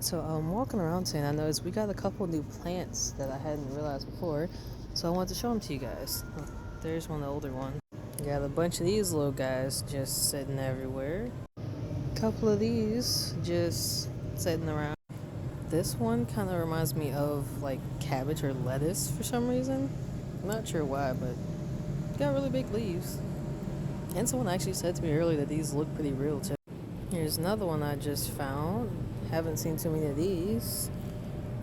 So I'm walking around today and I noticed we got a couple new plants that I hadn't realized before. So I wanted to show them to you guys. Oh, there's one, the older one. Got a bunch of these little guys just sitting everywhere. A couple of these just sitting around. This one kind of reminds me of like cabbage or lettuce for some reason. I'm not sure why, but got really big leaves. And someone actually said to me earlier that these look pretty real too. Here's another one I just found. Haven't seen too many of these.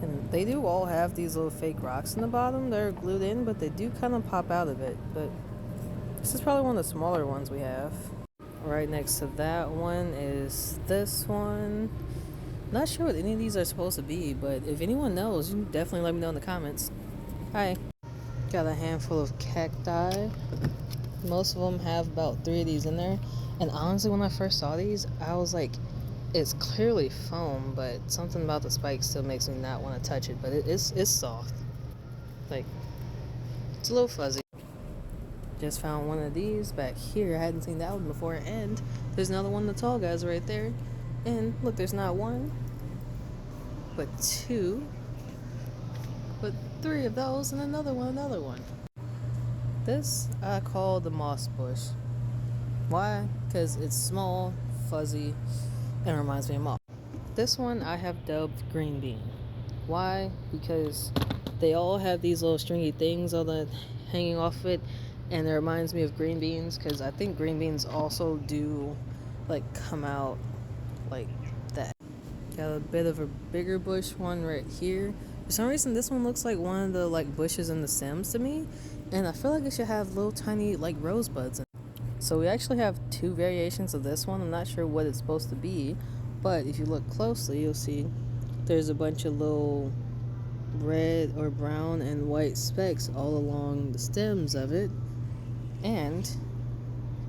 And they do all have these little fake rocks in the bottom. They're glued in, but they do kind of pop out of it. But this is probably one of the smaller ones we have. Right next to that one is this one. Not sure what any of these are supposed to be, but if anyone knows, you can definitely let me know in the comments. Hi. Got a handful of cacti. Most of them have about 3 of these in there. And honestly, when I first saw these, I was like, it's clearly foam, but something about the spike still makes me not want to touch it. But it's soft. Like, it's a little fuzzy. Just found one of these back here. I hadn't seen that one before. And there's another one of the tall guys right there. And look, there's not one, but two, but 3 of those, and another one. This I call the moss bush. Why? Because it's small, fuzzy, and reminds me of moss. This one I have dubbed green bean. Why? Because they all have these little stringy things on the hanging off it, and it reminds me of green beans because I think green beans also do like come out like that. Got a bit of a bigger bush one right here. For some reason this one looks like one of the like bushes in the Sims to me, and I feel like it should have little tiny like rosebuds in it. So we actually have 2 variations of this one. I'm not sure what it's supposed to be, but if you look closely you'll see there's a bunch of little red or brown and white specks all along the stems of it. And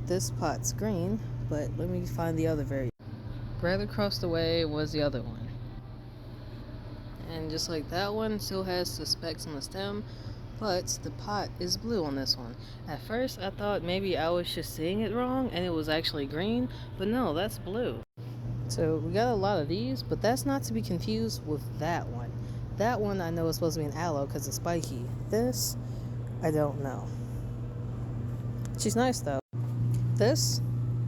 this pot's green, but let me find the other variant. Right across the way was the other one. And just like that one, still has the specks on the stem, but the pot is blue on this one. At first I thought maybe I was just seeing it wrong and it was actually green, but no, that's blue. So we got a lot of these, but that's not to be confused with that one. That one I know is supposed to be an aloe because it's spiky. This, I don't know. She's nice though. This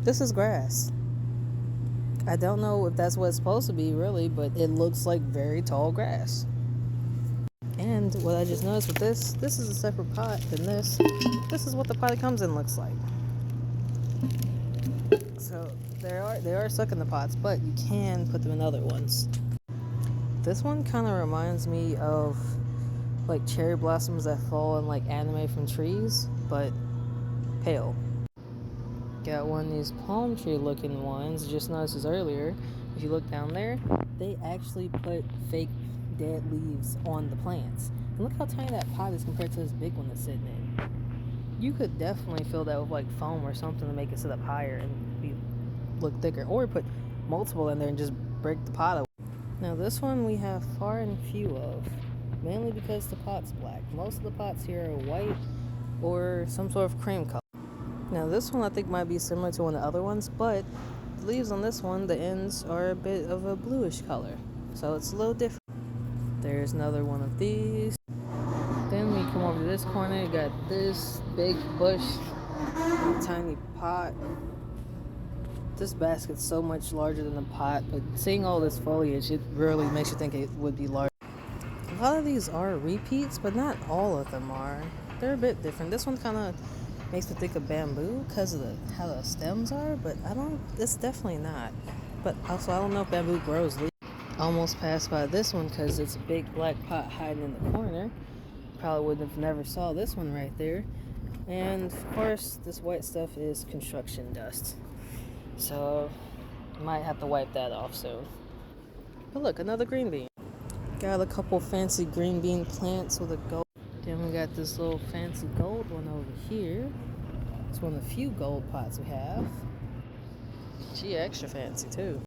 is grass. I don't know if that's what it's supposed to be really, but it looks like very tall grass. And what I just noticed with this is a separate pot than this. This is what the pot it comes in looks like. So they are stuck in the pots, but you can put them in other ones. This one kind of reminds me of like cherry blossoms that fall in like anime from trees, but pale. Got one of these palm tree looking ones. Just noticed this earlier. If you look down there, they actually put fake dead leaves on the plants. And look how tiny that pot is compared to this big one that's sitting in. You could definitely fill that with like foam or something to make it sit up higher and look thicker. Or put multiple in there and just break the pot away. Now this one we have far and few of. Mainly because the pot's black. Most of the pots here are white or some sort of cream color. Now this one I think might be similar to one of the other ones, but the leaves on this one, the ends are a bit of a bluish color. So it's a little different. There's another one of these. Then we come over to this corner, got this big bush, tiny pot. This basket's so much larger than the pot, but seeing all this foliage, it really makes you think it would be large. A lot of these are repeats, but not all of them are. They're a bit different. This one kind of makes me think of bamboo because of how the stems are, but it's definitely not. But also I don't know if bamboo grows leaves. Almost passed by this one because it's a big black pot hiding in the corner. Probably would have never saw this one right there. And of course this white stuff is construction dust, so might have to wipe that off soon. But look, another green bean. Got a couple fancy green bean plants with a gold. Then we got this little fancy gold one over here. It's one of the few gold pots we have. She extra fancy too.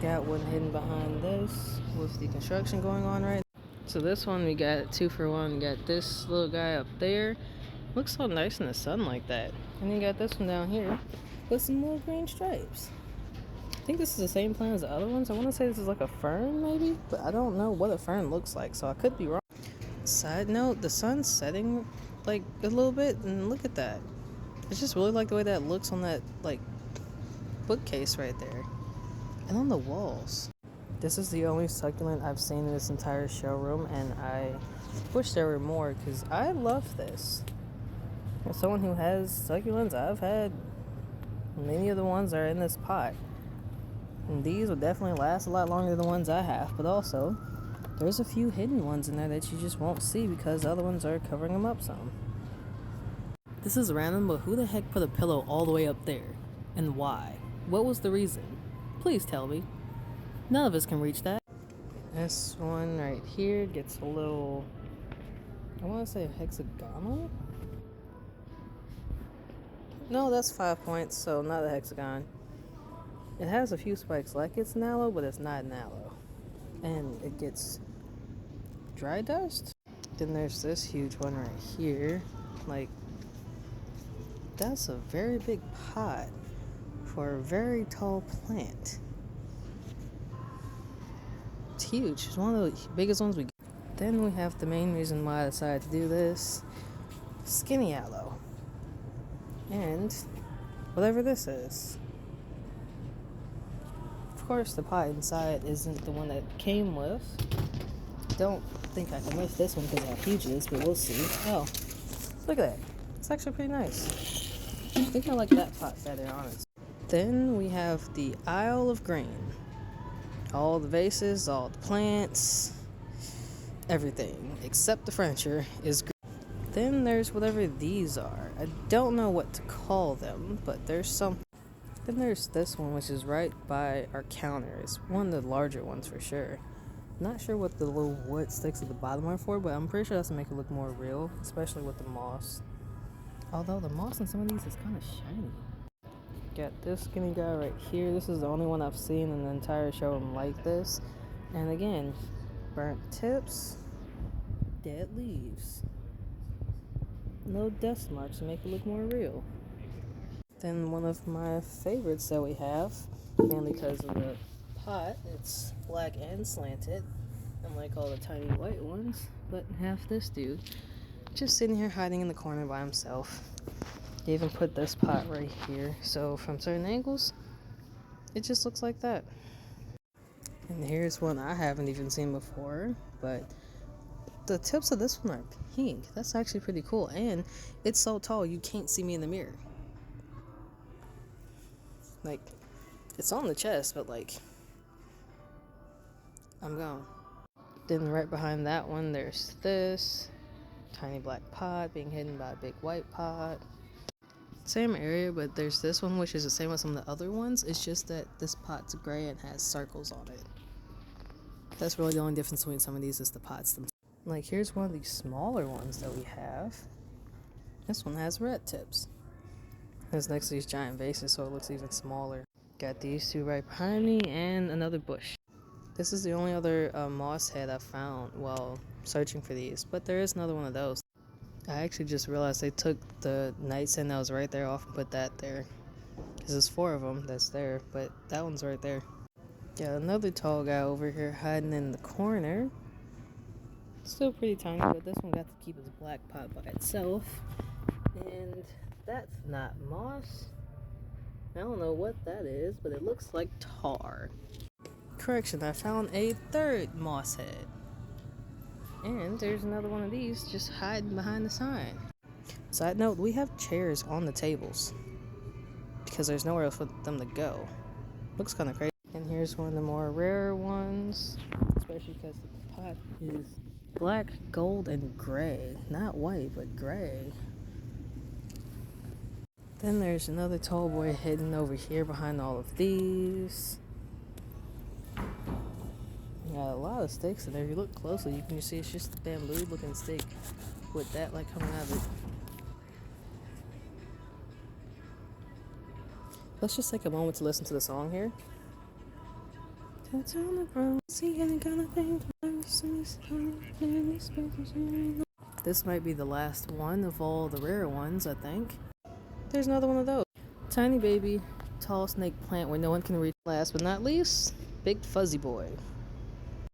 Got one hidden behind this with the construction going on right now. So this one we got 2 for 1. Got this little guy up there. Looks so nice in the sun like that. And then got this one down here with some little green stripes. think this is the same plant as the other ones. I want to say this is like a fern, maybe, but I don't know what a fern looks like, so I could be wrong. Side note, the sun's setting like a little bit, and look at that. I just really like the way that looks on that like bookcase right there, and on the walls. This is the only succulent I've seen in this entire showroom, and I wish there were more because I love this. As someone who has succulents, I've had many of the ones that are in this pot. And these will definitely last a lot longer than the ones I have, but also there's a few hidden ones in there that you just won't see because the other ones are covering them up some. This is random, but who the heck put a pillow all the way up there? And why? What was the reason? Please tell me. None of us can reach that. This one right here gets a little, I want to say hexagonal? No, that's 5 points, so not a hexagon. It has a few spikes like it's an aloe, but it's not an aloe. And it gets dry dust. Then there's this huge one right here. Like, that's a very big pot for a very tall plant. It's huge. It's one of the biggest ones we get. Then we have the main reason why I decided to do this. Skinny aloe. And whatever this is. Of course, the pot inside isn't the one that it came with. Don't think I can lift this one because of how huge it is, but we'll see. Oh, look at that. It's actually pretty nice. I think I like that pot better, honestly. Then we have the Isle of Green. All the vases, all the plants, everything except the furniture is green. Then there's whatever these are. I don't know what to call them, but there's some. Then there's this one, which is right by our counter. It's one of the larger ones for sure. Not sure what the little wood sticks at the bottom are for, but I'm pretty sure that's to make it look more real, especially with the moss. Although the moss in some of these is kind of shiny. Got this skinny guy right here. This is the only one I've seen in the entire showroom like this. And again, burnt tips, dead leaves. No dust marks to make it look more real. Then one of my favorites that we have, mainly because of the pot, it's black and slanted, unlike all the tiny white ones. But half this dude, just sitting here hiding in the corner by himself. They even put this pot right here, so from certain angles, it just looks like that. And here's one I haven't even seen before, but the tips of this one are pink. That's actually pretty cool, and it's so tall you can't see me in the mirror. Like, it's on the chest, but like, I'm gone. Then right behind that one, there's this tiny black pot being hidden by a big white pot. Same area, but there's this one, which is the same as some of the other ones. It's just that this pot's gray and has circles on it. That's really the only difference between some of these is the pots themselves. Like, here's one of these smaller ones that we have. This one has red tips. It's next to these giant vases, so it looks even smaller. Got these two right behind me and another bush. This is the only other moss head I've found while searching for these, but there is another one of those. I actually just realized they took the nightstand that was right there off and put that there. Because there's 4 of them that's there, but that one's right there. Got another tall guy over here hiding in the corner. Still pretty tiny, but this one got to keep his black pot by itself. And that's not moss. I don't know what that is, but it looks like tar. Correction, I found a third moss head. And there's another one of these just hiding behind the sign. Side note, we have chairs on the tables because there's nowhere else for them to go. Looks kind of crazy. And here's one of the more rare ones, especially because the pot is black, gold, and gray. Not white, but gray. Then there's another tall boy hidden over here behind all of these. Got a lot of sticks in there. If you look closely, you can see it's just a bamboo looking stick with that like coming out of it. Let's just take a moment to listen to the song here. This might be the last one of all the rare ones, I think. There's another one of those. Tiny baby, tall snake plant where no one can reach. Last but not least, big fuzzy boy.